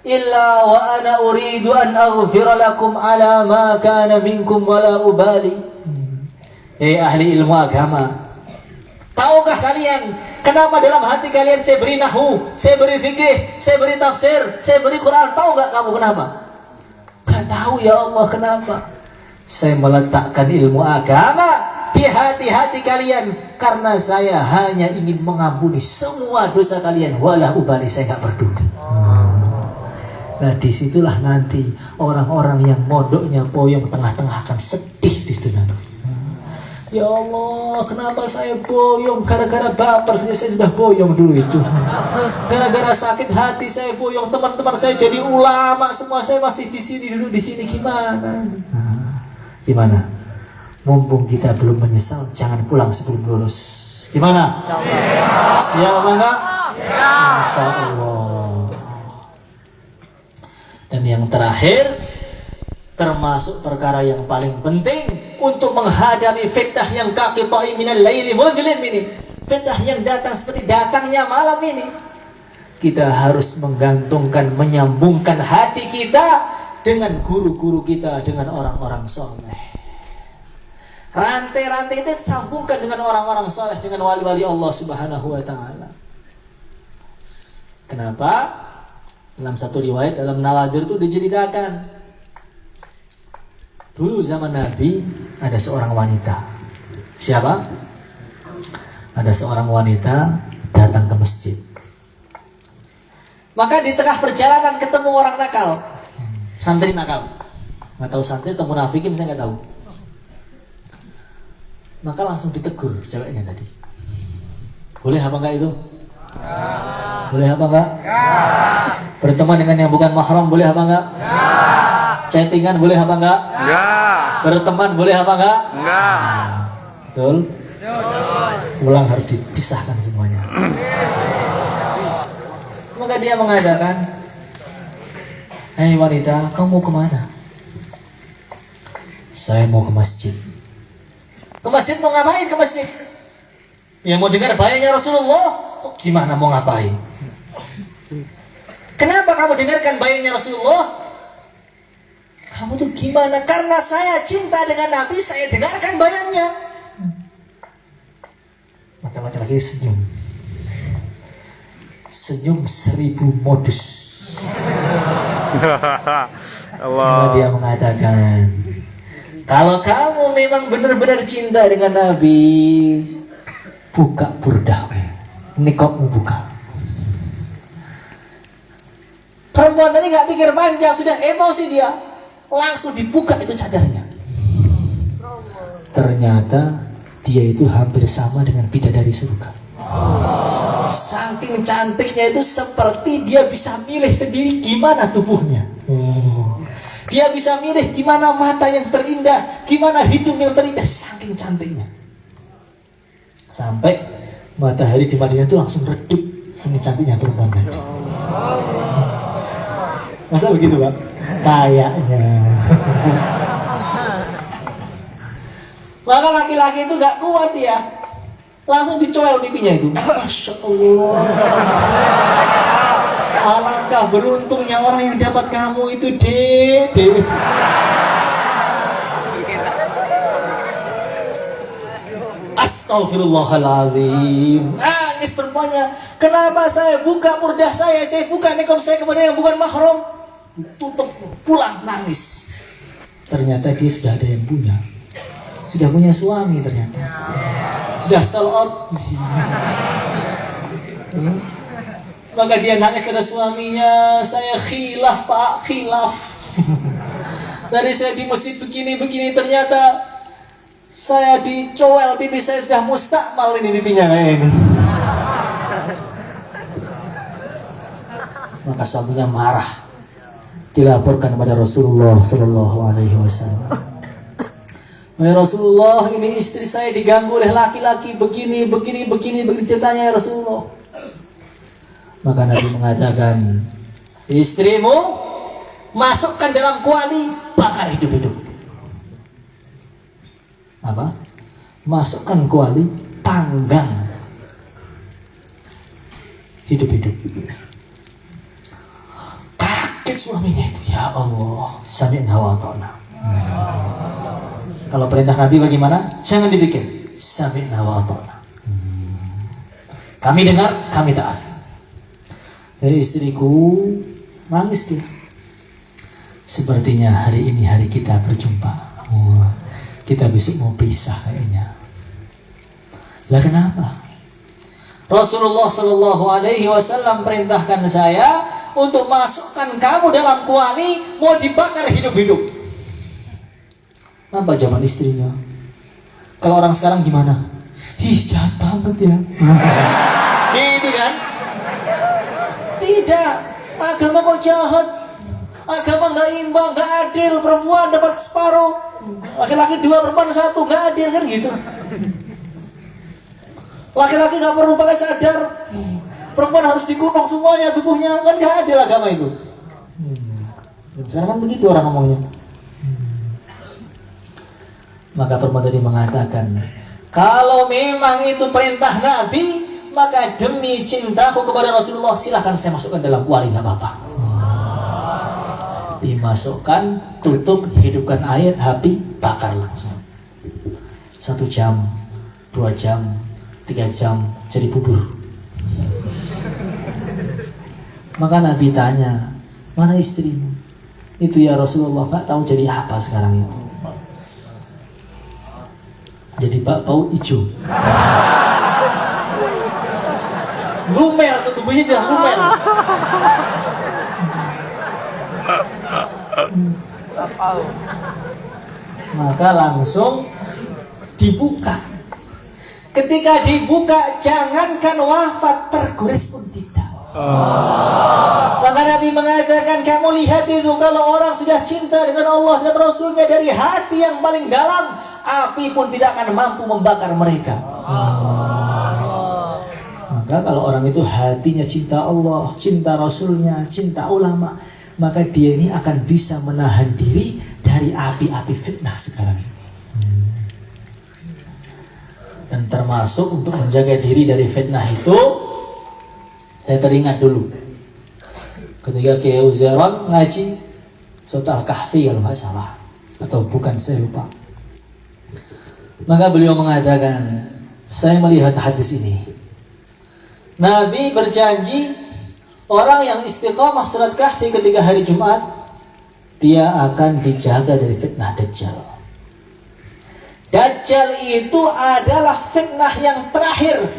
illa wa ana uridu an aghfira lakum ala ma kana minkum wa la ubali. Ahli ilmu agama, tahukah kalian kenapa dalam hati kalian saya beri nahwu, saya beri fikih, saya beri tafsir, saya beri Quran? Tahu nggak kamu kenapa? Gak tahu ya Allah kenapa. Saya meletakkan ilmu agama di hati-hati kalian karena saya hanya ingin mengampuni semua dosa kalian. Walah ubali, saya gak peduli. Nah disitulah nanti orang-orang yang modoknya poyong tengah-tengah akan sedih di situ nanti. Ya Allah, kenapa saya boyong? Gara-gara baper saja saya sudah boyong dulu itu. Gara-gara sakit hati saya boyong. Teman-teman saya jadi ulama semua, saya masih di sini dulu di sini gimana? Gimana? Mumpung kita belum menyesal, jangan pulang sebelum lulus. Gimana? Siap enggak? Insya Allah. Dan yang terakhir, termasuk perkara yang paling penting untuk menghadapi fitnah yang kaqita'i minal laili mudlim ini, fitnah yang datang seperti datangnya malam ini, kita harus menggantungkan, menyambungkan hati kita dengan guru-guru kita, dengan orang-orang soleh. Rantai-rantai itu sambungkan dengan orang-orang soleh, dengan wali-wali Allah Subhanahu wa Ta'ala. Kenapa? Dalam satu riwayat dalam Nawadir itu diceritakan, dulu zaman Nabi ada seorang wanita. Siapa? Ada seorang wanita datang ke masjid. Maka di tengah perjalanan ketemu orang nakal, santri nakal. Nggak tahu santri atau munafikin, saya nggak tahu. Maka langsung ditegur ceweknya tadi. Boleh apa enggak itu? Ya. Boleh apa enggak? Ya. Berteman dengan yang bukan mahram boleh apa enggak? Ya. Chattingan boleh apa enggak? Enggak. Berteman boleh apa enggak? Enggak. Betul? Pulang harus dipisahkan semuanya. Maka dia mengatakan, hei wanita, kamu mau kemana? Saya mau ke masjid. Ke masjid mau ngapain ke masjid? Ya mau dengar bayangnya Rasulullah. Gimana mau ngapain? Kenapa kamu dengarkan bayangnya Rasulullah? Kamu tuh gimana? Karena saya cinta dengan Nabi, saya dengarkan bayannya. Maka laki-laki senyum. Senyum 1000 modus. Lalu dia mengatakan, kalau kamu memang benar-benar cinta dengan Nabi, buka burdah, nikopmu buka. Perempuan tadi nggak pikir panjang, sudah emosi dia, langsung dibuka itu cadarnya. Ternyata dia itu hampir sama dengan bidadari surga. Saking cantiknya itu seperti dia bisa milih sendiri gimana tubuhnya. Dia bisa milih gimana mata yang terindah, gimana hidung yang terindah, saking cantiknya. Sampai matahari di Madinah itu langsung redup, saking cantiknya perempuan tadi. Masa begitu, Pak? Kayaknya. Maka laki-laki itu gak kuat ya, langsung dicoel pipinya itu. Masya Allah. Alangkah beruntungnya orang yang dapat kamu itu, Dede. Astagfirullahaladzim. Nangis perempuannya. Kenapa saya buka burdah saya buka nikab saya kepada yang bukan mahram? Tutup, pulang, nangis. Ternyata dia sudah ada yang punya. Sudah punya suami ternyata. Sudah sold out. Maka dia nangis pada suaminya, saya khilaf Pak, khilaf. Tadi saya di masjid begini, ternyata saya dicoel pipi saya sudah mustakmal ini pipinya kayak ini. Maka suaminya marah, dilaporkan kepada Rasulullah Sallallahu Alaihi Wasallam. Rasulullah, ini istri saya diganggu oleh laki-laki begini ceritanya ya Rasulullah. Maka Nabi mengatakan, istrimu masukkan dalam kuali, bakar hidup-hidup. Apa? Masukkan kuali, panggang hidup-hidup. Kaget suaminya itu, ya Allah, sami'na wa ata'na. Kalau perintah Nabi bagaimana? Jangan dipikir, sami'na wa ata'na. Kami dengar, kami taat. Dari istriku nangis dia. Sepertinya hari ini hari kita berjumpa. Kita besok mau pisah kayaknya. Lah kenapa? Rasulullah Sallallahu Alaihi Wasallam perintahkan saya untuk masukkan kamu dalam kuali, mau dibakar hidup-hidup. Apa jawaban istrinya? Kalau orang sekarang gimana? Ih, jahat banget ya. Gitu kan? Tidak, agama kok jahat. Agama gak imbang, gak adil. Perempuan dapat separuh, laki-laki 2, perempuan 1, gak adil kan gitu. Laki-laki gak perlu pakai cadar, perempuan harus dikurung semuanya tubuhnya, kan gak adil agama itu. Sekarang kan begitu orang ngomongnya. Maka perempuan tadi mengatakan, kalau memang itu perintah Nabi, maka demi cintaku kepada Rasulullah, silahkan saya masukkan dalam kuali, gak apa-apa. Dimasukkan, tutup, hidupkan air, api, bakar langsung. 1 jam, 2 jam, 3 jam, jadi bubur. Maka Nabi tanya, mana istrimu? Itu ya Rasulullah, gak tahu jadi apa sekarang itu. Jadi bau hijau. Lumer tuh tubuhnya, jangan lumer. Maka langsung dibuka. Ketika dibuka, jangankan wafat, tergores pun tidak. Maka Nabi mengatakan, kamu lihat itu, kalau orang sudah cinta dengan Allah dan Rasulnya dari hati yang paling dalam, api pun tidak akan mampu membakar mereka. Maka kalau orang itu hatinya cinta Allah, cinta Rasulnya, cinta ulama, maka dia ini akan bisa menahan diri dari api-api fitnah sekarang ini. Dan termasuk untuk menjaga diri dari fitnah itu, saya teringat dulu ketika Kiai Uzairon ngaji Surat Al-Kahfi kalau nggak salah, atau bukan, saya lupa. Maka beliau mengatakan, saya melihat hadis ini, Nabi berjanji orang yang istiqamah surat Kahfi ketika hari Jumat, dia akan dijaga dari fitnah Dajjal. Dajjal itu adalah fitnah yang terakhir,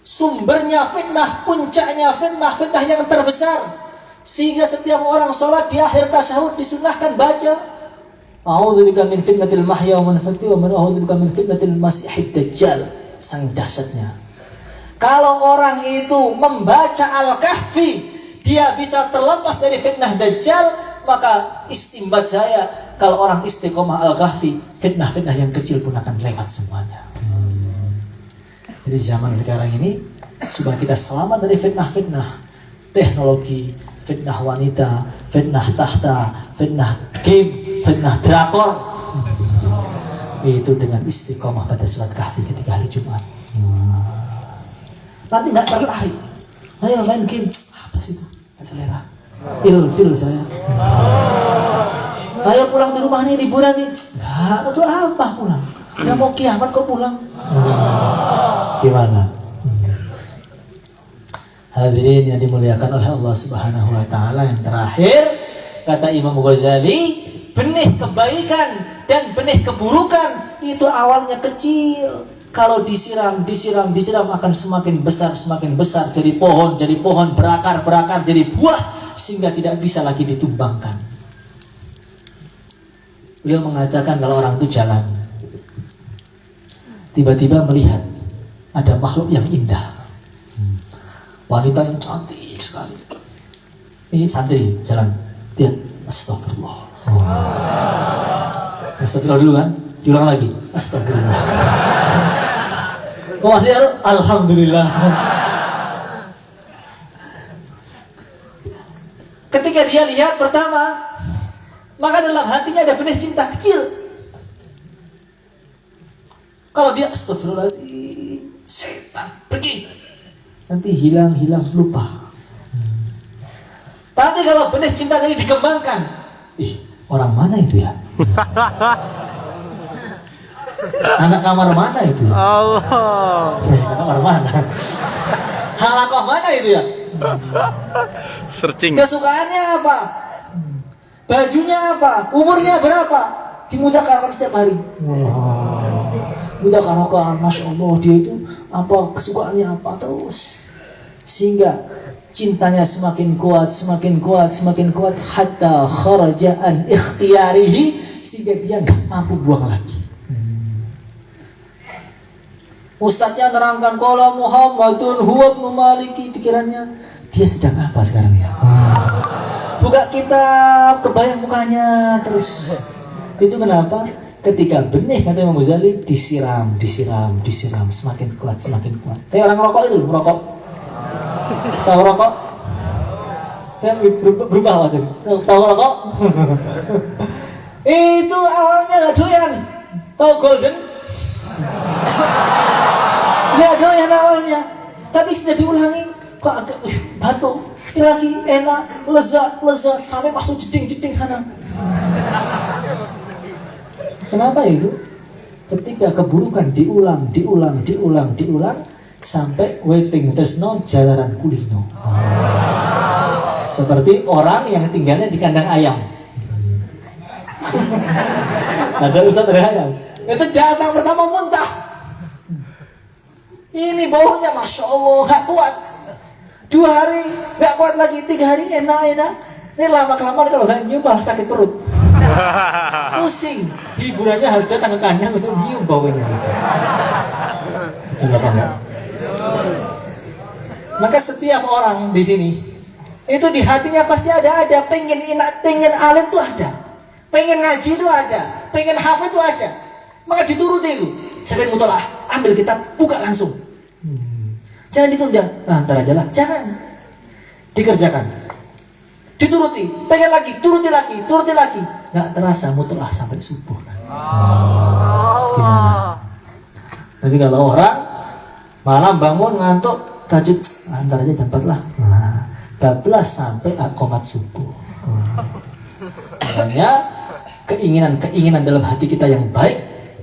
sumbernya fitnah, puncaknya fitnah, fitnah yang terbesar, sehingga setiap orang sholat di akhir tasyahud disunahkan baca A'udzubika min fitnatil mahya wa mamati wa a'udzubika min fitnatil masihid dajjal. Sang dahsyatnya. Kalau orang itu membaca Al-Kahfi, dia bisa terlepas dari fitnah dajjal, maka istimbat saya, kalau orang istiqomah Al-Kahfi, fitnah-fitnah yang kecil pun akan lewat semuanya. Jadi zaman sekarang ini, supaya kita selamat dari fitnah-fitnah teknologi, fitnah wanita, fitnah tahta, fitnah game, fitnah drakor, itu dengan istiqomah pada surat Kahfi ketika hari Jumat. Nanti nggak tertarik. Ayo main game, apa sih itu? Nggak selera. Ilfil saya. Ayo pulang di rumah nih, liburan nih. Nggak, untuk apa pulang? Nggak mau kiamat kok pulang? Gimana? Hadirin yang dimuliakan oleh Allah Subhanahu wa Ta'ala, yang terakhir kata Imam Ghazali, benih kebaikan dan benih keburukan itu awalnya kecil. Kalau disiram akan semakin besar, jadi pohon berakar, jadi buah, sehingga tidak bisa lagi ditumbangkan. Beliau mengatakan kalau orang itu jalan, tiba-tiba melihat ada makhluk yang indah, wanita yang cantik sekali. Ini santri jalan, lihat, astagfirullah. Astagfirullah dulu kan, diulang lagi, astagfirullah. Kok masih ada? Alhamdulillah. Ketika dia lihat pertama, maka dalam hatinya ada benih cinta kecil. Kalau dia astagfirullah, setan pergi, nanti hilang lupa. Tapi kalau benih cinta tadi dikembangkan, orang mana itu ya? Anak kamar mana itu? Allah. Kamar mana? Halakoh mana itu ya? Searching. Kesukaannya apa? Bajunya apa? Umurnya berapa? Dimudahkan setiap hari. Mudahkan, masya Allah, dia itu apa, kesukaannya apa terus, sehingga cintanya semakin kuat, hatta kharaja an ikhtiyarihi, sehingga dia nggak mampu buang lagi. Ustadznya nerangkan qala Muhammadun huwa ibnu Maliki, pikirannya dia sedang apa sekarang ya? Buka kitab, kebayang mukanya terus. Itu kenapa? Ketika benih, kata Imam Ghazali, disiram, semakin kuat. Kayak orang rokok itu, merokok. Tahu rokok? Saya berubah wajah. Tahu rokok? Itu awalnya gak doyan. Tahu golden? Gak doyan awalnya. Tapi sudah diulangi, kok agak batuk. Ini lagi enak, lezat, sampai masuk jeding sana. Kenapa itu? Ketika keburukan diulang, sampai waiting tresno jalaran kulino. Seperti orang yang tinggalnya di kandang ayam. Ada ustaz dari ayam. Itu datang pertama muntah. Ini baunya masya Allah, gak kuat. 2 hari gak kuat lagi, 3 hari enak. Ini lama-kelamaan kalau gak nyium malah sakit perut. Pusing. Hiburannya harus datang ke kandang untuk nyium baunya. Betul apa enggak? Maka setiap orang di sini itu di hatinya pasti ada pengen alim itu ada, pengen ngaji itu ada, pengen hafal itu ada. Maka dituruti itu. Sampai mutolaah, ambil kitab, buka langsung. Jangan ditunda. Nah, ntar aja lah. Jangan. Dikerjakan. Dituruti, pengen lagi, turuti lagi. Nggak terasa mutolaah sampai subuh. Gimana? Tapi kalau orang malam bangun ngantuk, tahajud, ntar aja jam 4 lah. Nah, 14 sampai qomat subuh. Makanya keinginan dalam hati kita yang baik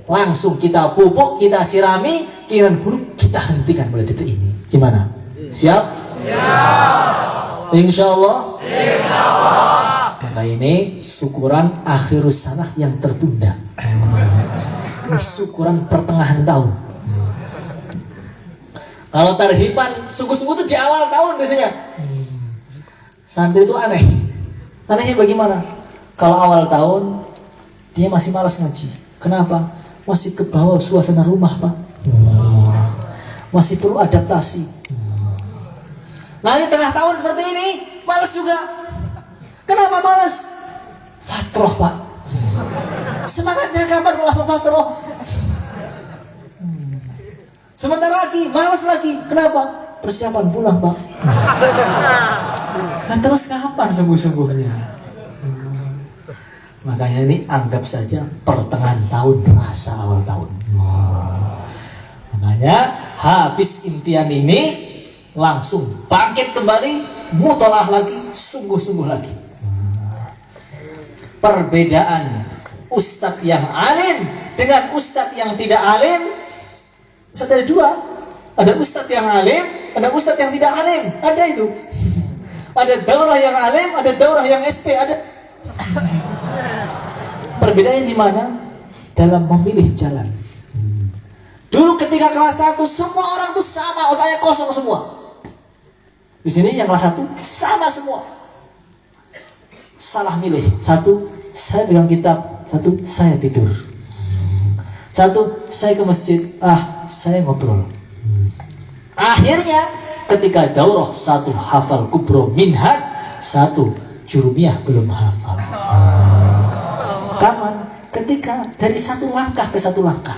langsung kita pupuk, kita sirami. Keinginan buruk kita hentikan mulai detik ini. Gimana? Siap? Siap. Insya Allah. Maka ini syukuran akhirus sanah yang tertunda. Ini syukuran pertengahan tahun. Kalau tarhiban sungguh-sungguh itu di awal tahun biasanya. Santri itu aneh. Anehnya bagaimana? Kalau awal tahun dia masih malas ngaji. Kenapa? Masih ke bawah suasana rumah, Pak. Masih perlu adaptasi. Nah, di tengah tahun seperti ini malas juga. Kenapa malas? Fatroh, Pak. Semangatnya kapan langsung fatroh? Sebentar lagi, malas lagi. Kenapa? Persiapan pulang, Pak. Nah, terus kapan sungguh-sungguhnya? Makanya ini anggap saja pertengahan tahun terasa awal tahun. Makanya habis imtihan ini langsung bangkit kembali, mutolaah lagi, sungguh-sungguh lagi. Perbedaan ustadz yang alim dengan ustadz yang tidak alim. Ustadz ada dua. Ada ustadz yang alim, ada ustadz yang tidak alim. Ada itu. Ada daurah yang alim, ada daurah yang SP. Ada. Perbedaannya di mana? Dalam memilih jalan. Dulu ketika kelas 1 semua orang tuh sama, otaknya kosong semua. Di sini yang kelas 1 sama semua. Salah milih. 1, saya pegang kitab. 1, saya tidur. 1, saya ke masjid. Saya ngobrol. Akhirnya ketika daurah 1 hafal kubro minhaj, 1 jurumiyah belum hafal. Kapan? Ketika dari 1 langkah ke 1 langkah.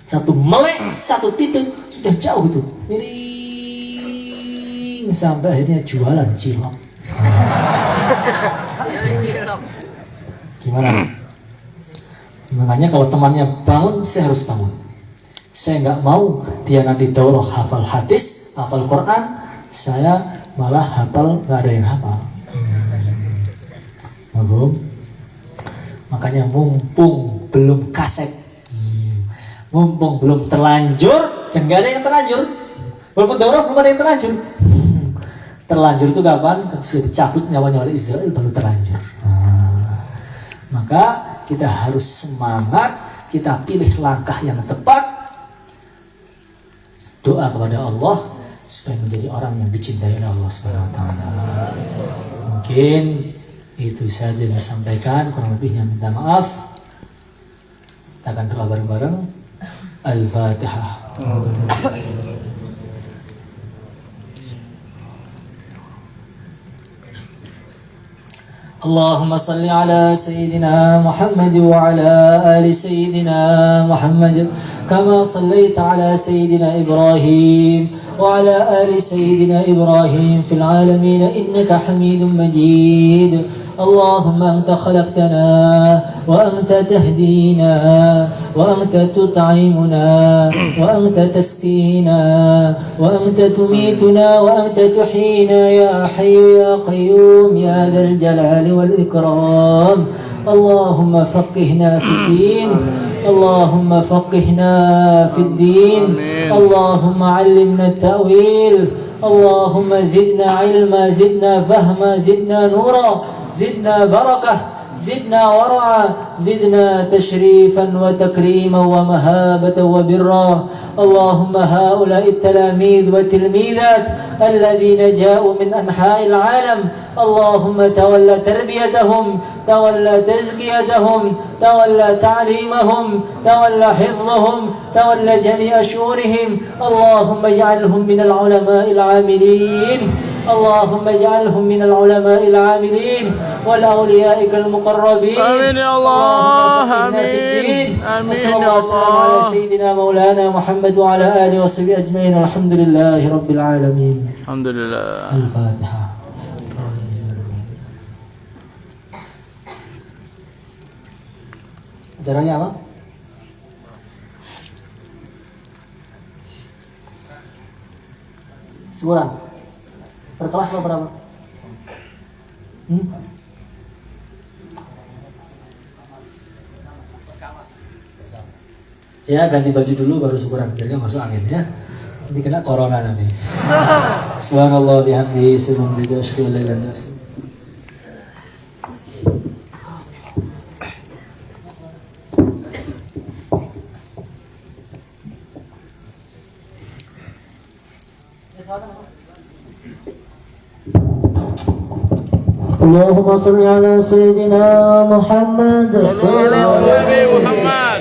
1 melek, 1 titik, sudah jauh itu. Miring sampai akhirnya jualan cilok. Gimana? Makanya kalau temannya bangun, saya harus bangun. Saya nggak mau dia nanti daurah hafal hadis, hafal Quran, saya malah hafal nggak ada yang hafal. Mahfum? Makanya mumpung belum kasep, mumpung belum terlanjur, dan nggak ada yang terlanjur, walaupun daurah belum ada yang terlanjur. Terlanjur itu kapan? Sudah dicabut nyawanya oleh Israel baru terlanjur. Maka kita harus semangat, kita pilih langkah yang tepat. Doa kepada Allah supaya menjadi orang yang dicintai oleh Allah Subhanahu wa taala. Mungkin itu saja yang saya sampaikan, kurang lebihnya minta maaf. Kita akan doa bareng-bareng. Al-Fatihah. اللهم صل على سيدنا محمد وعلى آل سيدنا محمد كما صليت على سيدنا إبراهيم وعلى آل سيدنا إبراهيم في العالمين إنك حميد مجيد. اللهم أنت خلقتنا وأنت تهدينا وأنت تطعمنا وأنت تسقينا وأنت تميتنا وأنت تحيينا يا حي يا قيوم يا ذا الجلال والإكرام. اللهم فقهنا في الدين اللهم فقهنا في الدين اللهم علمنا التأويل اللهم زدنا علما زدنا فهما زدنا نورا زدنا بركة زدنا ورعا زدنا تشريفا وتكريما ومهابة وبرا. اللهم هؤلاء التلاميذ والتلميذات الذين جاءوا من أنحاء العالم اللهم تولى تربيتهم تولى تزكيتهم تولى تعليمهم تولى حفظهم تولى جميع شؤونهم. اللهم اجعلهم من العلماء العاملين اللهم اجعلهم من العلماء العاملين والأولياء المقربين. آمين يا الله آمين آمين وصلى الله وسلم على سيدنا مولانا محمد وعلى آله وصحبه أجمعين والحمد لله رب العالمين. الحمد لله. الفاتحة. Acaranya apa? Syukuran. Per kelas berapa? Ya, ganti baju dulu baru syukuran biar nggak masuk angin ya. Nanti kena corona nanti. Subhanallah bihamdihi subhanallah asyhadu an la ilaha illa anta. اللهم صل على سيدنا محمد Muhammad.